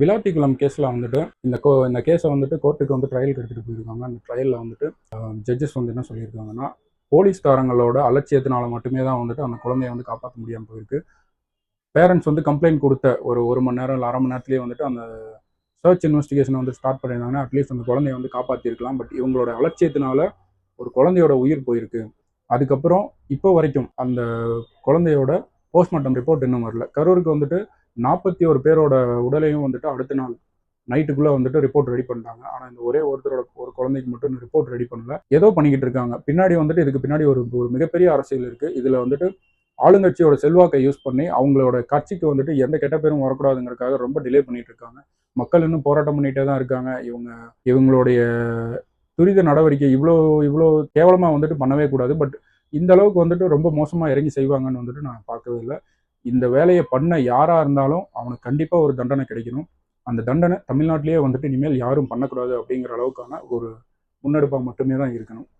விளாத்திக்குளம் கேஸில் வந்துட்டு இந்த கேஸை வந்துட்டு கோர்ட்டுக்கு வந்து ட்ரையலுக்கு எடுத்துகிட்டு போயிருக்காங்க. அந்த ட்ரையலில் வந்துட்டு ஜட்ஜஸ் வந்து என்ன சொல்லியிருக்காங்கன்னா, போலீஸ்காரங்களோட அலட்சியத்தினால மட்டுமே தான் வந்துட்டு அந்த குழந்தைய வந்து காப்பாற்ற முடியாமல் போயிருக்கு. பேரண்ட்ஸ் வந்து கம்ப்ளைண்ட் கொடுத்த ஒரு மணி நேரம் இல்லை அரை மணி நேரத்துலேயே வந்துட்டு அந்த சர்ச் இன்வெஸ்டிகேஷனை வந்து ஸ்டார்ட் பண்ணியிருந்தாங்கன்னா அட்லீஸ்ட் அந்த குழந்தைய வந்து காப்பாற்றிருக்கலாம். பட் இவங்களோட அலட்சியத்தினால ஒரு குழந்தையோட உயிர் போயிருக்கு. அதுக்கப்புறம் இப்போ வரைக்கும் அந்த குழந்தையோட போஸ்ட்மார்ட்டம் ரிப்போர்ட் இன்னும் வரல. கரூருக்கு வந்துட்டு 41 பேரோட உடலையும் வந்துட்டு அடுத்த நாள் நைட்டுக்குள்ளே வந்துட்டு ரிப்போர்ட் ரெடி பண்ணிட்டாங்க. ஆனால் இந்த ஒரே ஒருத்தரோட ஒரு குழந்தைக்கு மட்டும் ரிப்போர்ட் ரெடி பண்ணல. ஏதோ பண்ணிக்கிட்டு இருக்காங்க. பின்னாடி வந்துட்டு இதுக்கு பின்னாடி ஒரு மிகப்பெரிய அரசியல் இருக்குது. இதில் வந்துட்டு ஆளுங்கட்சியோட செல்வாக்கை யூஸ் பண்ணி அவங்களோட கட்சிக்கு வந்துட்டு எந்த கெட்ட பேரும் வரக்கூடாதுங்கிறதுக்காக ரொம்ப டிலே பண்ணிட்டு இருக்காங்க. மக்கள் இன்னும் போராட்டம் பண்ணிகிட்டே தான் இருக்காங்க. இவங்களுடைய துரித நடவடிக்கை இவ்வளோ இவ்வளோ கேவலமாக வந்துட்டு பண்ணவே கூடாது. பட் இந்த அளவுக்கு வந்துட்டு ரொம்ப மோசமாக இறங்கி செய்வாங்கன்னு வந்துட்டு நான் பார்க்கவே இல்லை. இந்த வேலையை பண்ண யாராக இருந்தாலும் அவனுக்கு கண்டிப்பாக ஒரு தண்டனை கிடைக்கணும். அந்த தண்டனை தமிழ்நாட்டிலேயே வந்துட்டு இனிமேல் யாரும் பண்ணக்கூடாது அப்படிங்கிற அளவுக்கான ஒரு முன்னெடுப்பாக மட்டுமே தான் இருக்கணும்.